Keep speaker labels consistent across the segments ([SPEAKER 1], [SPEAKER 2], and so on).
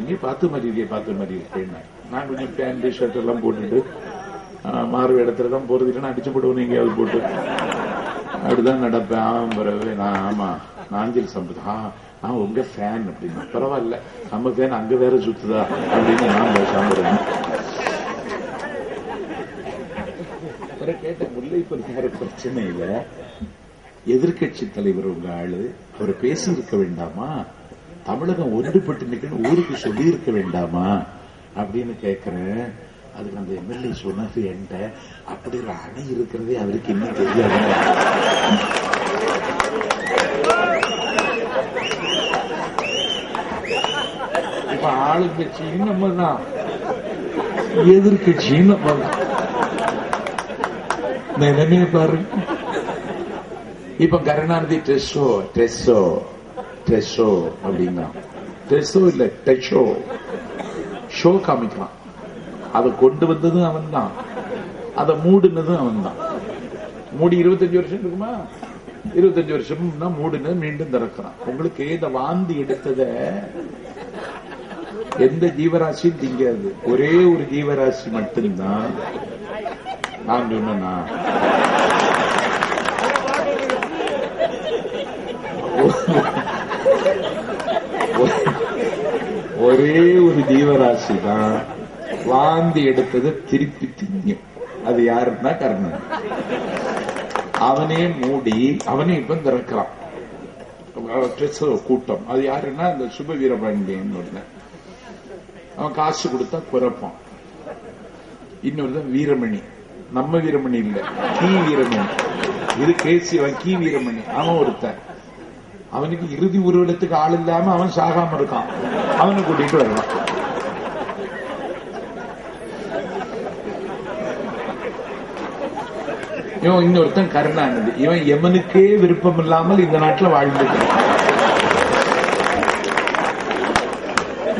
[SPEAKER 1] நீ பார்த்து மாதிரி இருக்கேன். நான் கொஞ்சம் பேண்ட் ஷர்ட் எல்லாம் போட்டுட்டு மாறு இடத்துல தான் போறது, அடிச்சு போடுவோம் எங்கேயாவது போட்டு அப்படிதான் நடப்பேன். பிறகு நான் ஆமா நாஞ்சில் சம்பத் நான் உங்க ஃபேன் அப்படின்னா பரவாயில்ல, நம்ம ஃபேன் அங்க வேற சுத்துதா அப்படின்னு நான் பேசாம கேட்ட. முல்லை பெரியாறு பிரச்சனையில எதிர்கட்சி தலைவர் உங்க ஆளு அவர் பேசி இருக்க வேண்டாமா, தமிழகம் ஒன்றுபட்டு நிக்கணும் ஊருக்கு சொல்லி இருக்க வேண்டாமா அப்படின்னு கேட்கிறேன். அதுக்கு அந்த எம்எல்ஏ சொன்னது என்கிட்ட அப்படி ஒரு அணை இருக்கிறதே அவருக்கு இன்னும் தெரியாது. இப்ப ஆளுங்கட்சியும் நம்ம தான், எதிர்கட்சியும் நம்ம தான். நிலைமையை பாருங்க. இப்ப கருணாநிதி ட்ரெஸ்ஸோ அப்படின்னா ட்ரெஸ்ஸோ இல்ல டெஷோ ஷோ காமிக்கலாம். அதை கொண்டு வந்ததும் அவன் தான், அதை மூடுனதும் அவன் தான். மூடி 25 வருஷம் இருக்குமா, 25 வருஷம் தான் மூடுனது, மீண்டும் திறக்கிறான். உங்களுக்கு இந்த வாந்தி எடுத்தத எந்த ஜீவராசியும் திங்காது, ஒரே ஒரு ஜீவராசி மட்டும்தான். நான் சொன்னா ஒரே ஒரு ஜீவராசி தான் வாந்தி எடுத்ததை திருப்பி திங்கும். அது யாருன்னா கர்ணன். அவனே மூடி அவனே இப்ப திறக்கிறான் கூட்டம். அது யாருன்னா இந்த சுப வீரபாண்டியன். அவன் காசு கொடுத்தா குறைப்பான். இன்னொருதான் வீரமணி, நம்ம வீரமணி இல்ல, கீ வீரமணி. இது கேசிவன் கீ வீரமணி. அவன் ஒருத்தன், அவனுக்கு இறுதி உருவத்துக்கு ஆள் இல்லாம அவன் சாகாம இருக்கான், அவனை கூட்டிட்டு வரலாம். இவன் இன்னொருத்தன் கருணாநிதி. இவன் எமனுக்கே விருப்பம் இல்லாமல் இந்த நாட்டில் வாழ்ந்துட்டு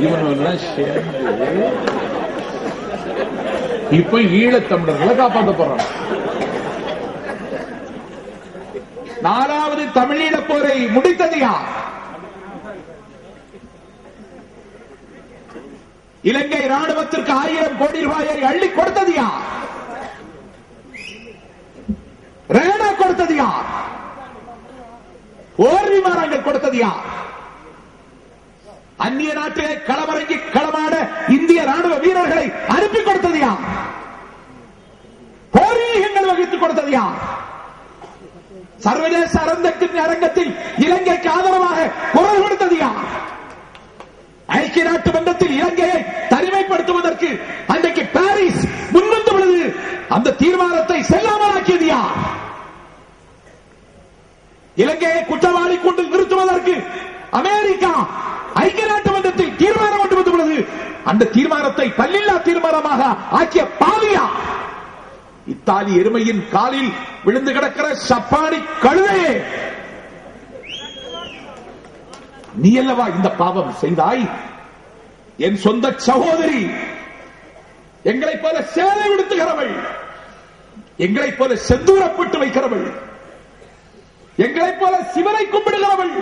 [SPEAKER 1] இவன் சேர்ந்து இப்ப ஈழத்தமிழர்களை காப்பாற்ற போறான். 4வது தமிழீழ போரை முடித்தது யார்? இலங்கை ராணுவத்திற்கு 1000 கோடி ரூபாயை அள்ளி கொடுத்தது யார்? ரேனா கொடுத்தது யார்? போர் விமானங்கள் கொடுத்தது யார்? அந்நிய நாட்டிலே களமிறங்கி களமாட இந்திய ராணுவ வீரர்களை அனுப்பி கொடுத்தது யார்? போர்வீகங்கள் வகித்துக் கொடுத்தது யார்? சர்வதேச அரங்கத்தில் இலங்கைக்கு ஆதரவாக குரல் கொடுத்தது யார்? ஐக்கிய நாட்டு மன்றத்தில் இலங்கையை தனிமைப்படுத்துவதற்கு அன்றைக்கு பாரிஸ் முன்வந்த பொழுது அந்த தீர்மானத்தை செல்லாமலாக்கியது யார்? இலங்கையை குற்றவாளி கொண்டு நிறுத்துவதற்கு அமெரிக்கா ஐக்கிய நாட்டு மன்றத்தில் தீர்மானம் கொண்டு வந்த பொழுது அந்த தீர்மானத்தை பல்லில்லா தீர்மானமாக ஆக்கிய பாவியா? இத்தாலி எருமையின் காலில் விழுந்து கிடக்கிற சப்பானி கழுதையே, நீ அல்லவா இந்த பாவம் செய்தாய்? என் சொந்த சகோதரி, எங்களைப் போல சேலை உடுத்துகிறவள், எங்களைப் போல செந்தூரப்பட்டு வைக்கிறவள், எங்களைப் போல சிவனை கும்பிடுகிறவள்,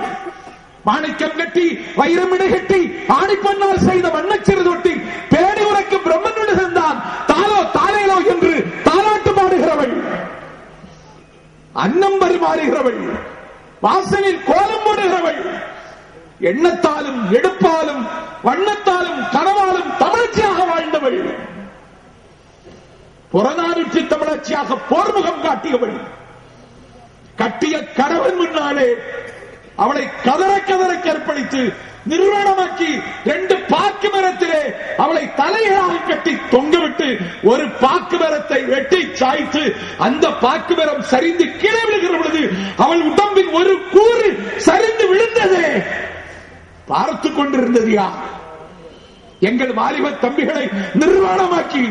[SPEAKER 1] மாணிக்கம் கட்டி வைரமிடு கட்டி ஆணிப்பொன்னால் செய்த வண்ணச்சிறு தொட்டி பேடி உரைக்கும் பிரம்மனுடன் இருந்தான் தாலோ தாலேலோ என்று தாலாட்டு பாடுகிறவள், அன்னம் பரிமாறுகிறவள், வாசலில் கோலம் போடுகிறவள், எண்ணத்தாலும் எடுப்பாலும் வண்ணத்தாலும் கனவாலும் தமிழச்சியாக வாழ்ந்தவள், புறநானூற்றி தமிழச்சியாக போர்முகம் காட்டியவள், கட்டிய கணவன் முன்னாலே அவளை கதற கதற கற்பழித்து நிர்வாணமாக்கி 2 பாக்கு மரத்திலே அவளை தலைகளாக கட்டி தொங்கவிட்டு ஒரு பாக்கு மரத்தை வெட்டி சாய்த்து அந்த பாக்கு மரம் சரிந்து கீழே விழுகிற பொழுது அவள் உடம்பின் ஒரு கூறு சரிந்து விழுந்ததே பார்த்து கொண்டிருந்தது யார்? எங்கள் வாலிப தம்பிகளை நிர்வாணமாக்கி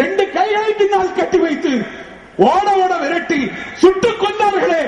[SPEAKER 1] 2 கைகளை பின்னால் கட்டி வைத்து ஓட ஓட விரட்டி சுட்டுக் கொண்டார்களே.